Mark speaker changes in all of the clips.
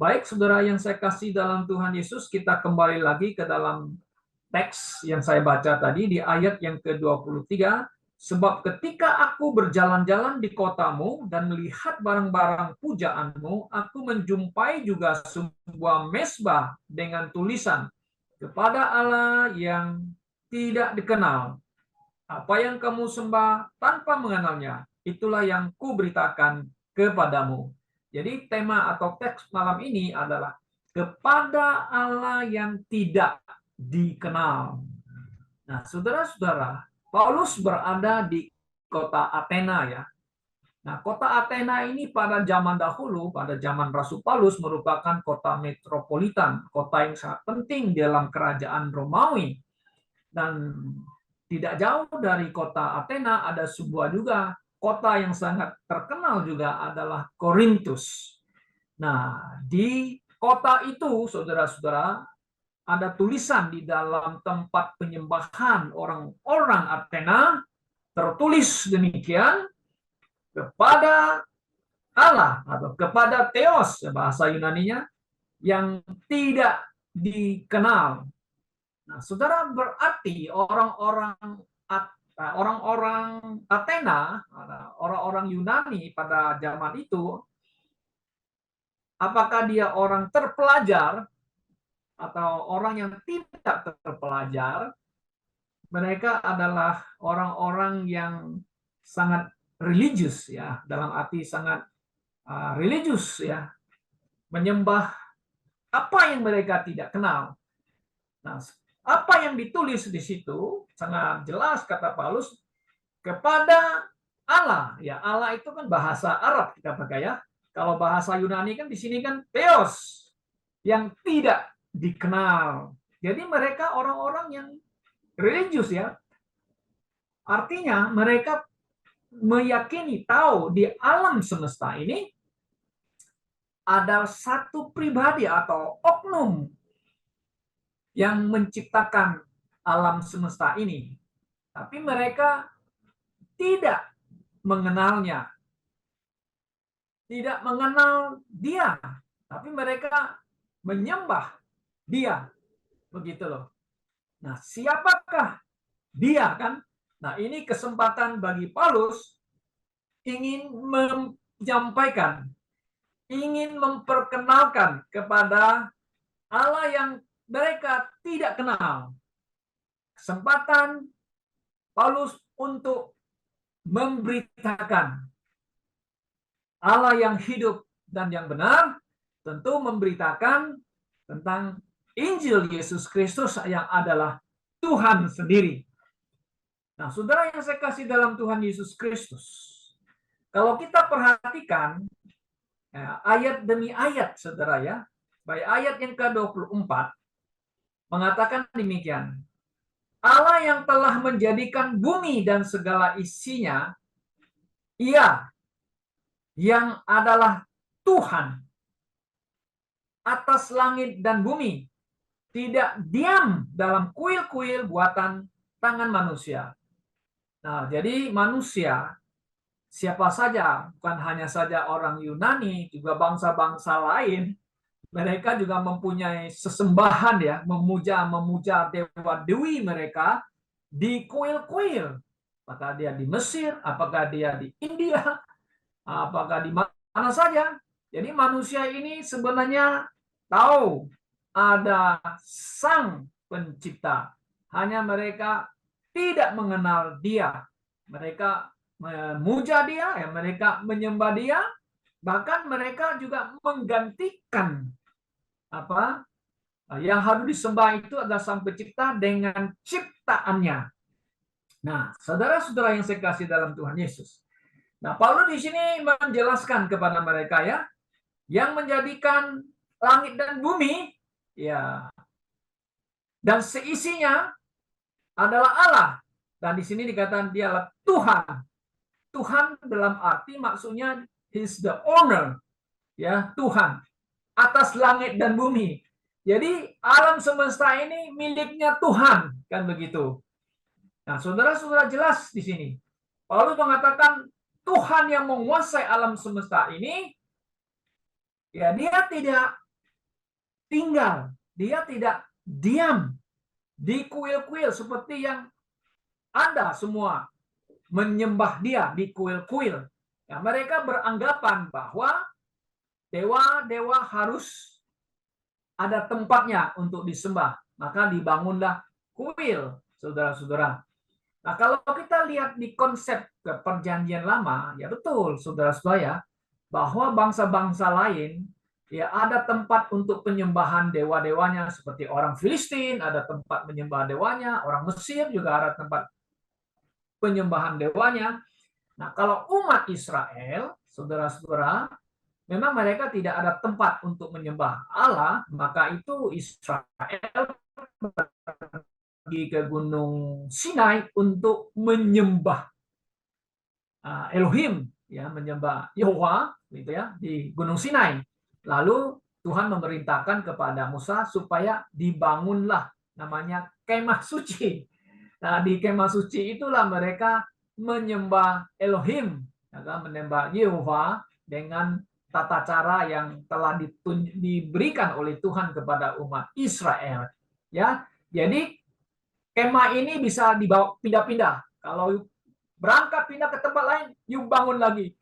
Speaker 1: Baik, saudara yang saya kasih dalam Tuhan Yesus, kita kembali lagi ke dalam teks yang saya baca tadi di ayat yang ke-23. Sebab ketika aku berjalan-jalan di kotamu dan melihat barang-barang pujaanmu, aku menjumpai juga sebuah mesbah dengan tulisan kepada Allah yang tidak dikenal. Apa yang kamu sembah tanpa mengenalnya, itulah yang kuberitakan kepadamu. Jadi tema atau teks malam ini adalah kepada Allah yang tidak dikenal. Nah, saudara-saudara, Paulus berada di kota Athena ya. Nah, kota Athena ini pada zaman dahulu, pada zaman Rasul Paulus merupakan kota metropolitan, kota yang sangat penting dalam kerajaan Romawi. Dan tidak jauh dari kota Athena ada sebuah juga kota yang sangat terkenal juga adalah Korintus. Nah, di kota itu, saudara-saudara, ada tulisan di dalam tempat penyembahan orang-orang Athena, tertulis demikian, kepada Allah atau kepada Theos, bahasa Yunaninya, yang tidak dikenal. Nah, saudara, berarti orang-orang Athena, orang-orang Yunani pada zaman itu, apakah dia orang terpelajar atau orang yang tidak terpelajar, mereka adalah orang-orang yang sangat religius ya, dalam arti sangat religius ya, menyembah apa yang mereka tidak kenal. Nah, apa yang ditulis di situ sangat jelas kata Paulus kepada Allah. Ya, Allah itu kan bahasa Arab kita pakai ya. Kalau bahasa Yunani kan di sini kan Theos, yang tidak dikenal. Jadi mereka orang-orang yang religius ya. Artinya mereka meyakini, tahu di alam semesta ini ada satu pribadi atau oknum yang menciptakan alam semesta ini. Tapi mereka tidak mengenalnya. Tidak mengenal dia. Tapi mereka menyembah dia. Begitu loh. Nah, siapakah dia kan? Nah, ini kesempatan bagi Paulus ingin menyampaikan, ingin memperkenalkan kepada Allah yang mereka tidak kenal. Kesempatan Paulus untuk memberitakan Allah yang hidup dan yang benar, tentu memberitakan tentang Injil Yesus Kristus yang adalah Tuhan sendiri. Nah, saudara yang saya kasih dalam Tuhan Yesus Kristus, kalau kita perhatikan ya, ayat demi ayat, saudara ya, baik ayat yang ke-24 mengatakan demikian. Allah yang telah menjadikan bumi dan segala isinya, Ia yang adalah Tuhan atas langit dan bumi, tidak diam dalam kuil-kuil buatan tangan manusia. Nah, jadi manusia, siapa saja, bukan hanya saja orang Yunani, juga bangsa-bangsa lain, mereka juga mempunyai sesembahan ya, memuja dewa dewi mereka di kuil-kuil. Apakah dia di Mesir, apakah dia di India, apakah di mana saja. Jadi manusia ini sebenarnya tahu ada sang pencipta. Hanya mereka tidak mengenal dia. Mereka memuja dia, ya, mereka menyembah dia, bahkan mereka juga menggantikan apa yang harus disembah itu adalah sang pencipta dengan ciptaannya. Nah, saudara-saudara yang saya kasih dalam Tuhan Yesus. Nah, Paulus di sini menjelaskan kepada mereka ya, yang menjadikan langit dan bumi ya dan seisinya adalah Allah. Dan di sini dikatakan dialah Tuhan. Tuhan dalam arti maksudnya He's the owner, ya, Tuhan atas langit dan bumi. Jadi alam semesta ini miliknya Tuhan, kan begitu. Nah, saudara-saudara, jelas di sini. Paulus mengatakan Tuhan yang menguasai alam semesta ini, ya dia tidak tinggal, dia tidak diam di kuil-kuil seperti yang Anda semua menyembah dia di kuil-kuil. Ya, mereka beranggapan bahwa dewa-dewa harus ada tempatnya untuk disembah. Maka dibangunlah kuil, saudara-saudara. Nah, kalau kita lihat di konsep perjanjian lama, ya betul, saudara-saudara, bahwa bangsa-bangsa lain ya ada tempat untuk penyembahan dewa-dewanya seperti orang Filistin, ada tempat menyembah dewanya, orang Mesir juga ada tempat penyembahan dewanya. Nah, kalau umat Israel, saudara-saudara, memang mereka tidak ada tempat untuk menyembah Allah, maka itu Israel pergi ke Gunung Sinai untuk menyembah Elohim, ya, menyembah Yehova, gitu ya, di Gunung Sinai. Lalu Tuhan memerintahkan kepada Musa supaya dibangunlah namanya kemah suci. Nah, di kemah suci itulah mereka menyembah Elohim, ya, menyembah Yehova dengan tata cara yang telah diberikan oleh Tuhan kepada umat Israel. Ya, jadi kemah ini bisa dibawa pindah-pindah. Kalau berangkat pindah ke tempat lain, yuk bangun lagi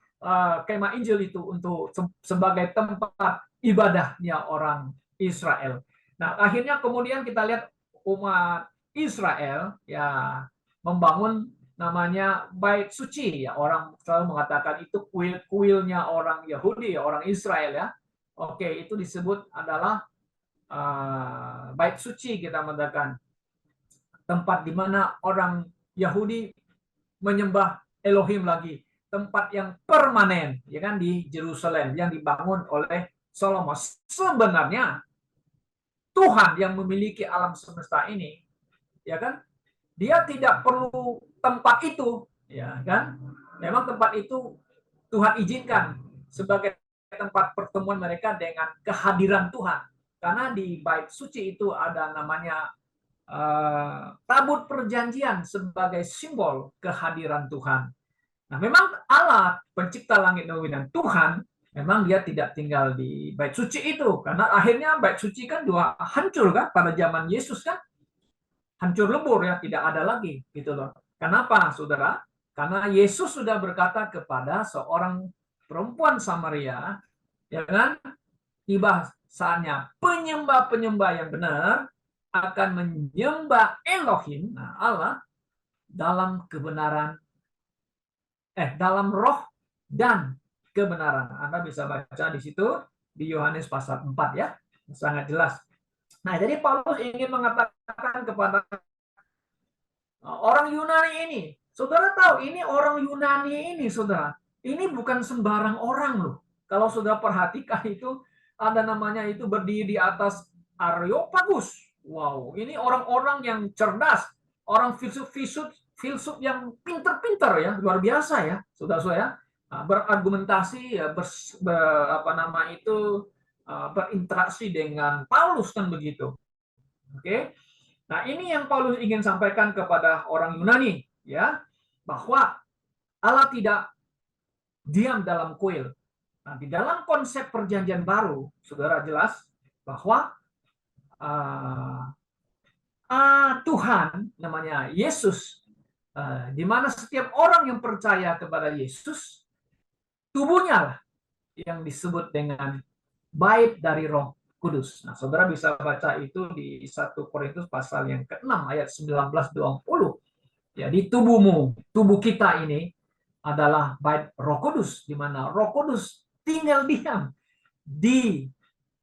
Speaker 1: kemah Injil itu untuk sebagai tempat ibadahnya orang Israel. Nah, akhirnya kemudian kita lihat umat Israel ya membangun namanya bait suci, ya, orang selalu mengatakan itu kuil-kuilnya orang Yahudi, orang Israel, ya. Oke, itu disebut adalah bait suci, kita mengatakan tempat di mana orang Yahudi menyembah Elohim lagi, tempat yang permanen, ya kan, di Yerusalem yang dibangun oleh Salomo. Sebenarnya Tuhan yang memiliki alam semesta ini, ya kan, dia tidak perlu tempat itu, ya kan. Memang tempat itu Tuhan izinkan sebagai tempat pertemuan mereka dengan kehadiran Tuhan, karena di bait suci itu ada namanya tabut perjanjian sebagai simbol kehadiran Tuhan. Nah, memang Allah pencipta langit dan bumi dan Tuhan memang dia tidak tinggal di bait suci itu, karena akhirnya bait suci kan dua hancur kan pada zaman Yesus, kan hancur lebur, ya, tidak ada lagi gitu loh. Kenapa, saudara? Karena Yesus sudah berkata kepada seorang perempuan Samaria, ya kan, tiba saatnya penyembah-penyembah yang benar akan menyembah Elohim, nah Allah, dalam kebenaran, dalam roh dan kebenaran. Anda bisa baca di situ di Yohanes pasal 4, ya. Sangat jelas. Nah, jadi Paulus ingin mengatakan kepada orang Yunani ini, saudara tahu ini orang Yunani ini, saudara, ini bukan sembarang orang loh. Kalau saudara perhatikan itu ada namanya itu berdiri di atas Areopagus. Wow, ini orang-orang yang cerdas, orang filsuf yang pinter-pinter, ya, luar biasa, ya, saudara-saudara. Berargumentasi, ya, berinteraksi dengan Paulus, kan begitu. Oke. Nah, ini yang Paulus ingin sampaikan kepada orang Yunani, ya, bahwa Allah tidak diam dalam kuil. Nah, di dalam konsep perjanjian baru, saudara, jelas bahwa Tuhan namanya Yesus, di mana setiap orang yang percaya kepada Yesus, tubuhnya lah yang disebut dengan bait dari Roh Kudus. Nah, saudara bisa baca itu di 1 Korintus pasal yang ke-6 ayat 19-20. Jadi tubuh kita ini adalah bait Roh Kudus, di mana Roh Kudus tinggal diam di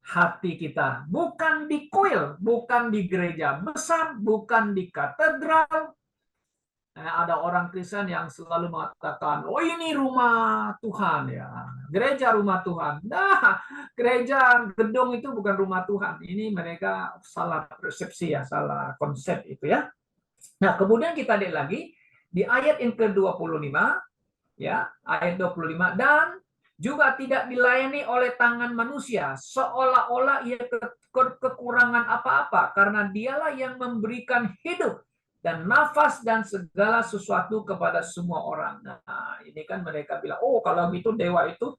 Speaker 1: hati kita, bukan di kuil, bukan di gereja besar, bukan di katedral. Ada orang Kristen yang selalu mengatakan, oh ini rumah Tuhan, ya, gereja rumah Tuhan. Nah, gereja gedung itu bukan rumah Tuhan. Ini mereka salah persepsi, ya, salah konsep itu, ya. Nah, kemudian kita lihat lagi di ayat yang ke-25, ya, ayat 25, dan juga tidak dilayani oleh tangan manusia seolah-olah ia kekurangan apa-apa, karena dialah yang memberikan hidup dan nafas dan segala sesuatu kepada semua orang. Nah, ini kan mereka bilang, oh kalau gitu dewa itu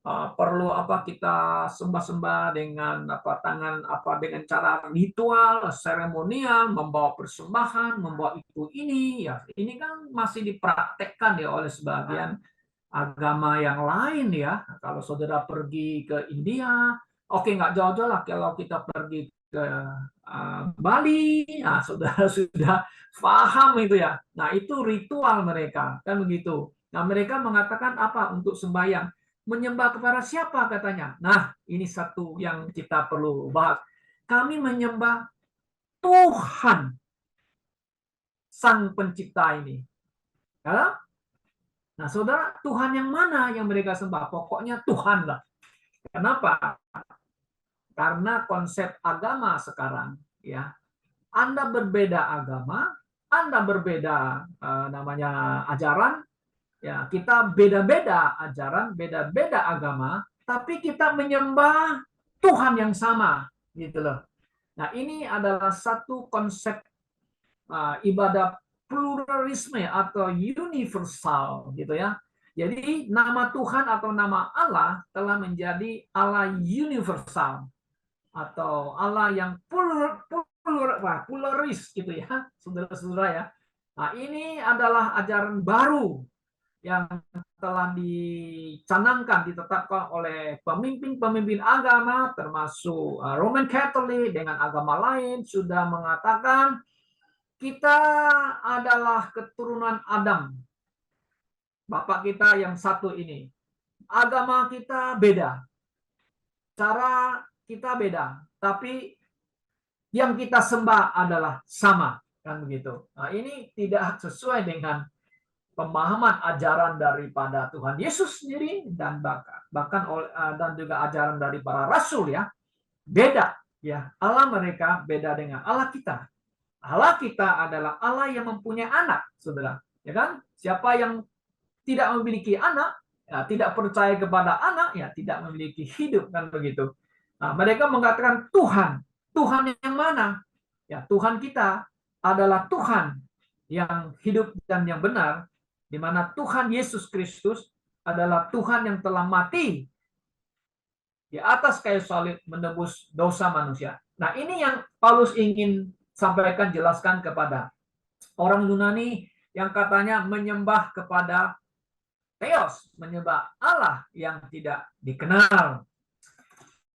Speaker 1: perlu kita sembah-sembah dengan tangan dengan cara ritual, seremonial, membawa persembahan, membawa itu ini ya. Ini kan masih dipraktekkan ya oleh sebagian agama yang lain ya. Kalau saudara pergi ke India, oke nggak jauh-jauh lah kalau kita pergi ke Bali, nah saudara sudah paham itu ya. Nah itu ritual mereka kan begitu. Nah mereka mengatakan apa untuk sembahyang? Menyembah kepada siapa katanya? Nah ini satu yang kita perlu bahas. Kami menyembah Tuhan Sang Pencipta ini. Ya? Nah, saudara, Tuhan yang mana yang mereka sembah? Pokoknya Tuhan lah. Kenapa? Karena konsep agama sekarang, ya, Anda berbeda agama, Anda berbeda namanya ajaran, ya, kita beda-beda ajaran, beda-beda agama, tapi kita menyembah Tuhan yang sama, gitu loh. Nah, ini adalah satu konsep ibadah pluralisme atau universal gitu ya. Jadi nama Tuhan atau nama Allah telah menjadi Allah universal atau Allah yang pluralis gitu ya, saudara-saudara ya. Nah, ini adalah ajaran baru yang telah dicanangkan, ditetapkan oleh pemimpin-pemimpin agama termasuk Roman Catholic dengan agama lain sudah mengatakan kita adalah keturunan Adam. Bapak kita yang satu ini. Agama kita beda. Cara kita beda. Tapi yang kita sembah adalah sama. Kan begitu. Nah, ini tidak sesuai dengan pemahaman ajaran daripada Tuhan Yesus sendiri dan bahkan dan juga ajaran dari para rasul ya. Beda ya. Allah mereka beda dengan Allah kita. Allah kita adalah Allah yang mempunyai anak, saudara. Ya kan? Siapa yang tidak memiliki anak, ya, tidak percaya kepada anak, ya tidak memiliki hidup, kan begitu. Nah, mereka mengatakan Tuhan. Tuhan yang mana? Ya, Tuhan kita adalah Tuhan yang hidup dan yang benar, di mana Tuhan Yesus Kristus adalah Tuhan yang telah mati di atas kayu salib menebus dosa manusia. Nah, ini yang Paulus ingin sampaikan, jelaskan kepada orang Yunani yang katanya menyembah kepada Theos, menyembah Allah yang tidak dikenal.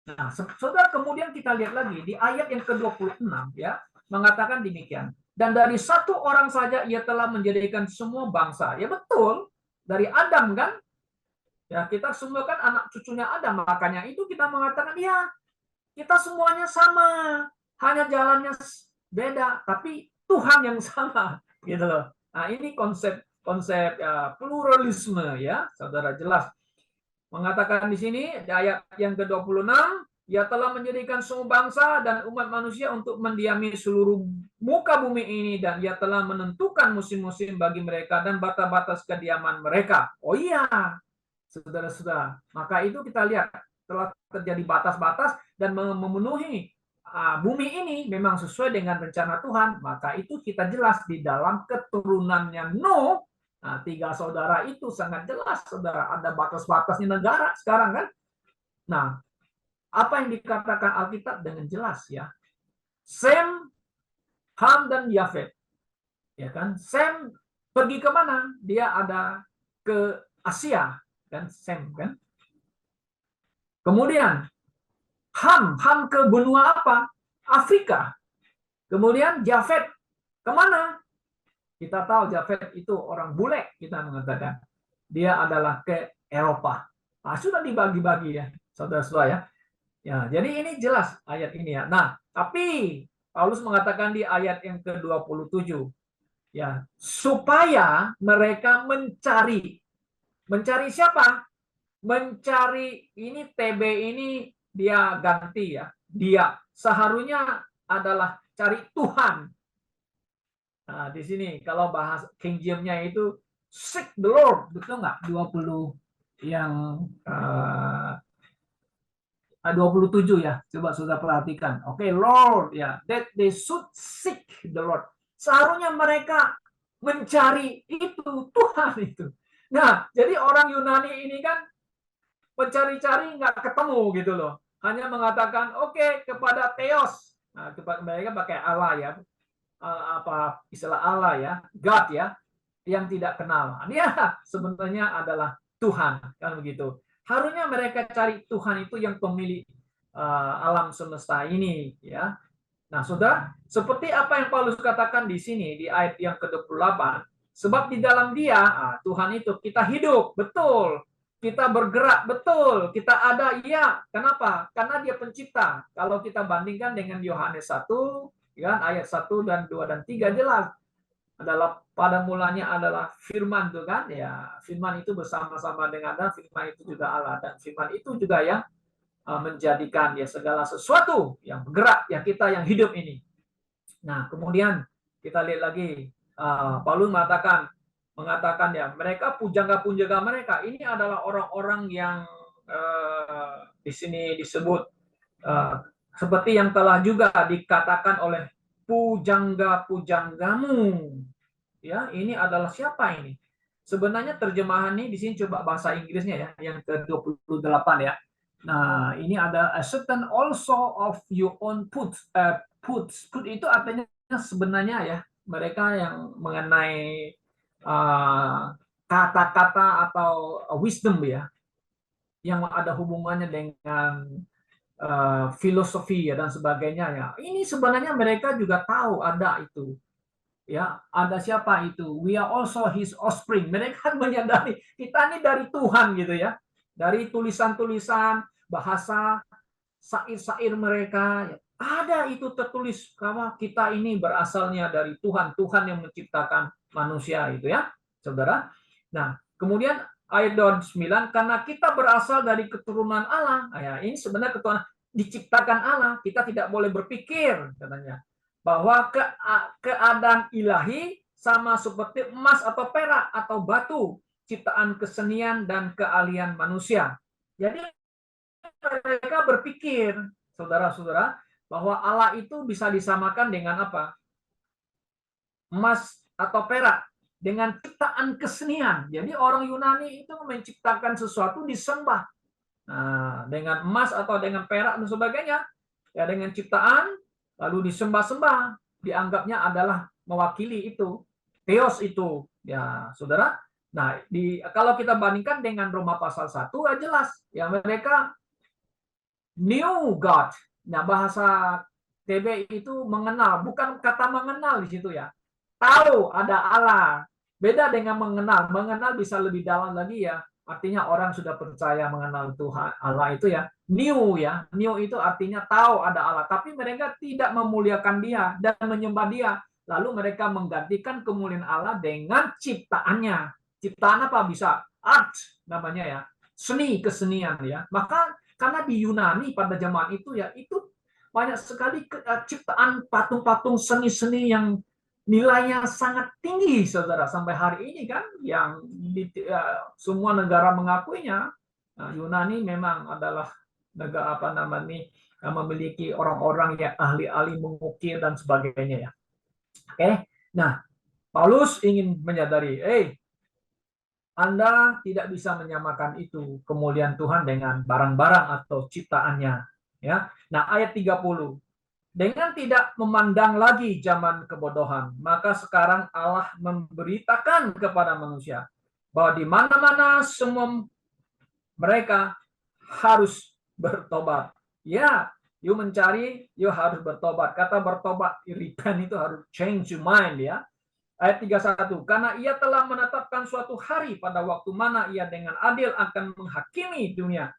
Speaker 1: Nah, saudara, kemudian kita lihat lagi di ayat yang ke-26 ya, mengatakan demikian. Dan dari satu orang saja ia telah menjadikan semua bangsa. Ya betul, dari Adam kan? Ya, kita semua kan anak cucunya Adam, makanya itu kita mengatakan ya, kita semuanya sama, hanya jalannya beda, tapi Tuhan yang sama, gitu loh. Nah, ini konsep pluralisme ya, saudara jelas. Mengatakan di sini di ayat yang ke-26, ia telah menjadikan semua bangsa dan umat manusia untuk mendiami seluruh muka bumi ini, dan ia telah menentukan musim-musim bagi mereka dan batas-batas kediaman mereka. Oh iya, saudara-saudara. Maka itu kita lihat telah terjadi batas-batas dan memenuhi bumi ini memang sesuai dengan rencana Tuhan. Maka itu kita jelas di dalam keturunannya Nuh. Nah, 3 saudara itu sangat jelas, saudara. Ada batas-batasnya negara sekarang kan. Nah, apa yang dikatakan Alkitab dengan jelas ya. Sem, Ham, dan Yafet. Ya kan? Sem pergi ke mana? Dia ada ke Asia kan, Sem kan. Kemudian Ham ke benua apa? Afrika. Kemudian Jafet kemana? Kita tahu Jafet itu orang bule, kita mengatakan. Dia adalah ke Eropa. Nah, sudah dibagi-bagi ya, saudara-saudara ya. Ya, jadi ini jelas ayat ini ya. Nah, tapi Paulus mengatakan di ayat yang ke-27 ya, supaya mereka mencari siapa? Mencari ini TB ini dia ganti ya. Dia seharusnya adalah cari Tuhan. Nah, di sini kalau bahas King James-nya itu seek the Lord, betul nggak? 20 yang 27 ya. Coba sudah perhatikan. Oke, Lord ya, that they should seek the Lord. Seharusnya mereka mencari itu Tuhan itu. Nah, jadi orang Yunani ini kan mencari-cari nggak ketemu gitu loh. Hanya mengatakan oke kepada Theos. Nah, mereka pakai Allah ya, apa istilah Allah ya, God ya, yang tidak kenal. Dia sebenarnya adalah Tuhan, kan begitu. Harusnya mereka cari Tuhan itu yang pemilik alam semesta ini, ya. Nah, Saudara, seperti apa yang Paulus katakan di sini di ayat yang ke-28, sebab di dalam Dia, Tuhan itu kita hidup, betul. Kita bergerak, betul. Kita ada, iya. Kenapa? Karena Dia pencipta. Kalau kita bandingkan dengan Yohanes 1, ya, ayat 1 dan 2 dan 3 jelas adalah pada mulanya adalah firman tuh kan ya, firman itu bersama-sama dengan Allah, firman itu juga Allah, dan firman itu juga yang menjadikan ya segala sesuatu yang bergerak ya kita yang hidup ini. Nah, kemudian kita lihat lagi Paulus mengatakan ya mereka pujangga-pujangga mereka ini adalah orang-orang yang di sini disebut seperti yang telah juga dikatakan oleh pujangga-pujanggamu. Ya, ini adalah siapa ini? Sebenarnya terjemahan ini di sini coba bahasa Inggrisnya ya, yang ke-28 ya. Nah, ini ada a certain also of your own put. Put itu artinya sebenarnya ya, mereka yang mengenai kata-kata atau wisdom ya, yang ada hubungannya dengan filosofi ya dan sebagainya ya. Ini sebenarnya mereka juga tahu ada itu. Ya, ada siapa itu? We are also his offspring. Mereka menyadari kita ini dari Tuhan gitu ya. Dari tulisan-tulisan, bahasa, syair-syair mereka, ya, ada itu tertulis bahwa kita ini berasalnya dari Tuhan, Tuhan yang menciptakan manusia itu ya, Saudara. Nah, kemudian ayat 29, karena kita berasal dari keturunan Allah. Nah, ya, ini sebenarnya keturunan diciptakan Allah, kita tidak boleh berpikir katanya bahwa keadaan ilahi sama seperti emas atau perak atau batu, ciptaan kesenian dan keahlian manusia. Jadi mereka berpikir, saudara-saudara, bahwa Allah itu bisa disamakan dengan apa? Emas atau perak, dengan ciptaan kesenian. Jadi orang Yunani itu menciptakan sesuatu disembah. Nah, dengan emas atau dengan perak dan sebagainya, ya dengan ciptaan lalu disembah-sembah, dianggapnya adalah mewakili itu, Theos itu, ya saudara. Nah, kalau kita bandingkan dengan Roma pasal 1, ya jelas, ya mereka knew God. Nah, bahasa TB itu mengenal, bukan kata mengenal di situ ya. Tahu ada Allah. Beda dengan mengenal. Mengenal bisa lebih dalam lagi ya. Artinya orang sudah percaya mengenal Tuhan Allah itu ya. Knew ya. Knew itu artinya tahu ada Allah. Tapi mereka tidak memuliakan Dia dan menyembah Dia. Lalu mereka menggantikan kemuliaan Allah dengan ciptaannya. Ciptaan apa bisa? Art namanya ya. Seni, kesenian ya. Maka karena di Yunani pada zaman itu ya, itu banyak sekali ciptaan patung-patung seni-seni yang nilainya sangat tinggi, saudara, sampai hari ini kan, yang semua negara mengakuinya. Nah, Yunani memang adalah negara apa namanya yang memiliki orang-orang yang ahli-ahli mengukir dan sebagainya ya. Oke, nah Paulus ingin menyadari, Anda tidak bisa menyamakan itu kemuliaan Tuhan dengan barang-barang atau ciptaannya. Ya. Nah, ayat 30. Dengan tidak memandang lagi zaman kebodohan, maka sekarang Allah memberitakan kepada manusia bahwa di mana-mana semua mereka harus bertobat. Ya, you mencari, you harus bertobat. Kata bertobat, repent itu harus change your mind ya. Ayat 31, karena ia telah menetapkan suatu hari pada waktu mana ia dengan adil akan menghakimi dunia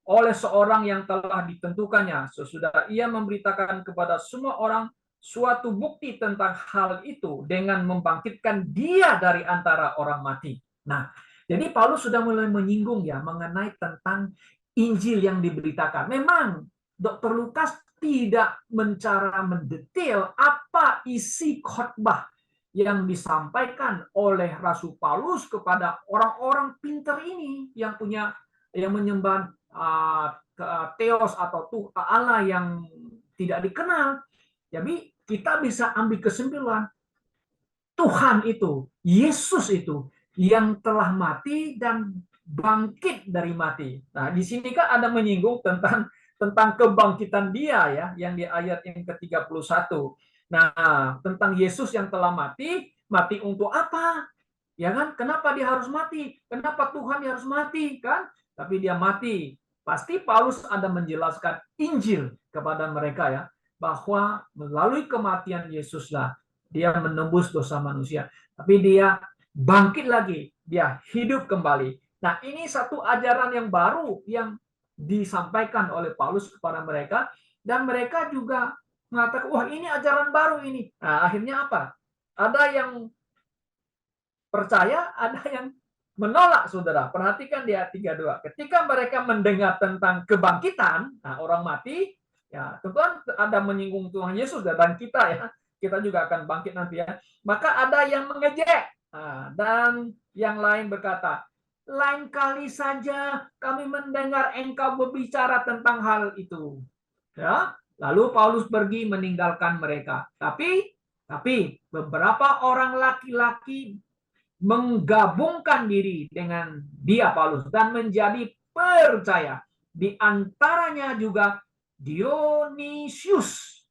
Speaker 1: oleh seorang yang telah ditentukannya. Sesudah ia memberitakan kepada semua orang suatu bukti tentang hal itu dengan membangkitkan dia dari antara orang mati. Nah, jadi Paulus sudah mulai menyinggung ya mengenai tentang Injil yang diberitakan. Memang Dr. Lukas tidak mencara mendetail apa isi khotbah yang disampaikan oleh Rasul Paulus kepada orang-orang pintar ini yang menyembah Theos atau Allah yang tidak dikenal. Jadi kita bisa ambil kesimpulan Tuhan itu, Yesus itu yang telah mati dan bangkit dari mati. Nah, di sini kan ada menyinggung tentang kebangkitan dia ya, yang di ayat yang ke-31. Nah, tentang Yesus yang telah mati, mati untuk apa? Ya kan? Kenapa dia harus mati? Kenapa Tuhan harus mati kan? Tapi dia mati. Pasti Paulus ada menjelaskan Injil kepada mereka ya, bahwa melalui kematian Yesuslah dia menembus dosa manusia. Tapi dia bangkit lagi, dia hidup kembali. Nah, ini satu ajaran yang baru yang disampaikan oleh Paulus kepada mereka, dan mereka juga mengatakan, wah ini ajaran baru ini. Nah, akhirnya apa? Ada yang percaya, ada yang menolak, saudara. Perhatikan di ayat 32. Ketika mereka mendengar tentang kebangkitan, nah, orang mati, ya tentu ada menyinggung Tuhan Yesus dan kita ya, kita juga akan bangkit nanti ya. Maka ada yang mengejek, nah, dan yang lain berkata, lain kali saja kami mendengar engkau berbicara tentang hal itu. Ya, lalu Paulus pergi meninggalkan mereka. Tapi beberapa orang laki-laki menggabungkan diri dengan dia Paulus dan menjadi percaya. Di antaranya juga Dionysius.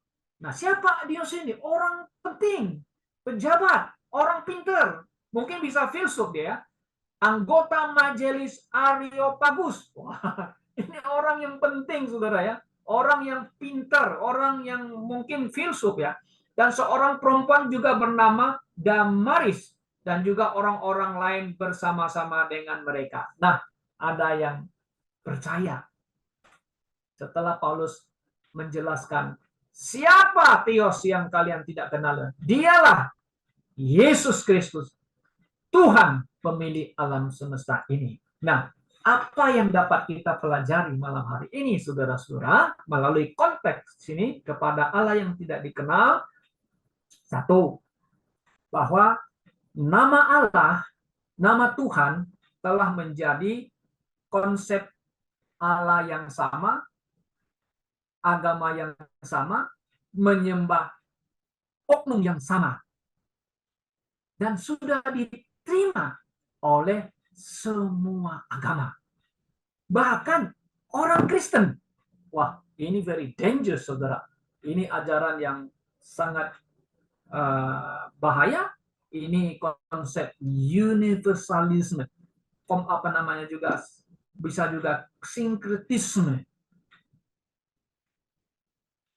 Speaker 1: Nah, siapa Dionysius ini? Orang penting, pejabat, orang pinter. Mungkin bisa filsuf dia. Anggota majelis Areopagus. Wah, ini orang yang penting, saudara ya. Orang yang pintar, orang yang mungkin filsuf ya. Dan seorang perempuan juga bernama Damaris. Dan juga orang-orang lain bersama-sama dengan mereka. Nah, ada yang percaya. Setelah Paulus menjelaskan, siapa Theos yang kalian tidak kenal? Dialah Yesus Kristus, Tuhan pemilik alam semesta ini. Nah, apa yang dapat kita pelajari malam hari ini, saudara-saudara, melalui konteks sini kepada Allah yang tidak dikenal? Satu, bahwa nama Allah, nama Tuhan telah menjadi konsep Allah yang sama, agama yang sama, menyembah oknum yang sama. Dan sudah diterima oleh semua agama. Bahkan orang Kristen. Wah, ini very dangerous, saudara. Ini ajaran yang sangat bahaya. Ini konsep universalisme. Apa namanya juga, bisa juga sinkretisme.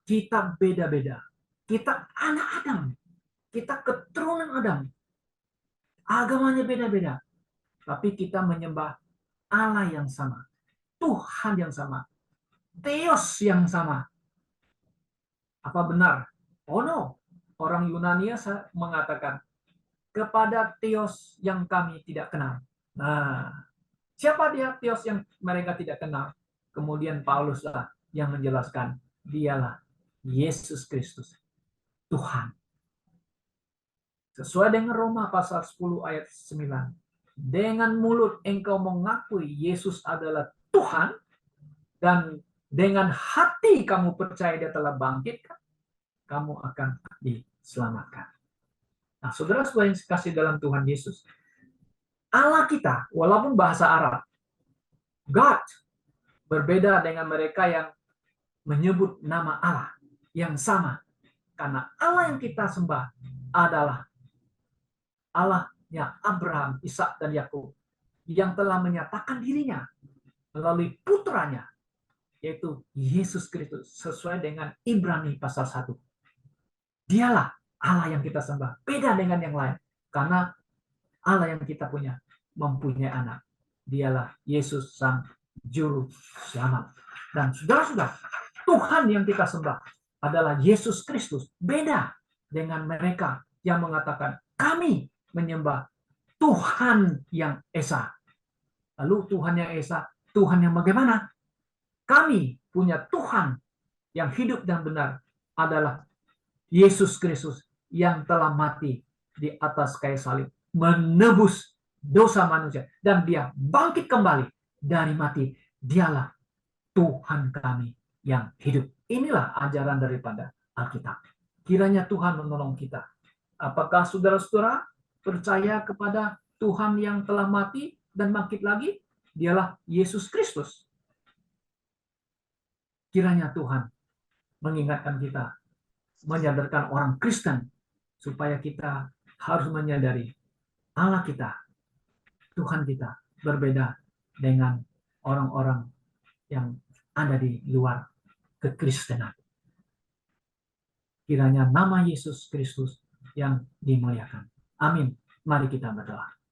Speaker 1: Kita beda-beda. Kita anak Adam. Kita keturunan Adam. Agamanya beda-beda. Tapi kita menyembah Allah yang sama. Tuhan yang sama. Theos yang sama. Apa benar? Oh no. Orang Yunani mengatakan, kepada Theos yang kami tidak kenal. Nah, siapa dia Theos yang mereka tidak kenal? Kemudian Paulus lah yang menjelaskan, dialah Yesus Kristus, Tuhan. Sesuai dengan Roma pasal 10 ayat 9. Dengan mulut engkau mengakui Yesus adalah Tuhan, dan dengan hati kamu percaya dia telah bangkit, kamu akan diselamatkan. Nah, saudara-saudara yang kasih dalam Tuhan Yesus, Allah kita, walaupun bahasa Arab, God, berbeda dengan mereka yang menyebut nama Allah yang sama. Karena Allah yang kita sembah adalah Allahnya Abraham, Ishak, dan Yakub, yang telah menyatakan dirinya melalui putranya, yaitu Yesus Kristus, sesuai dengan Ibrani pasal 1. Dialah Allah yang kita sembah, beda dengan yang lain. Karena Allah yang kita punya mempunyai anak. Dialah Yesus Sang Juru Selamat. Dan saudara-saudara, Tuhan yang kita sembah adalah Yesus Kristus. Beda dengan mereka yang mengatakan, kami menyembah Tuhan yang Esa. Lalu Tuhan yang Esa, Tuhan yang bagaimana? Kami punya Tuhan yang hidup dan benar adalah Yesus Kristus yang telah mati di atas kayu salib, menebus dosa manusia, dan dia bangkit kembali dari mati. Dialah Tuhan kami yang hidup. Inilah ajaran daripada Alkitab. Kiranya Tuhan menolong kita. Apakah saudara-saudara percaya kepada Tuhan yang telah mati dan bangkit lagi? dialah Yesus Kristus. Kiranya Tuhan mengingatkan kita, menyadarkan orang Kristen, supaya kita harus menyadari Allah kita, Tuhan kita, berbeda dengan orang-orang yang ada di luar kekristenan. Kiranya nama Yesus Kristus yang dimuliakan. Amin. Mari kita berdoa.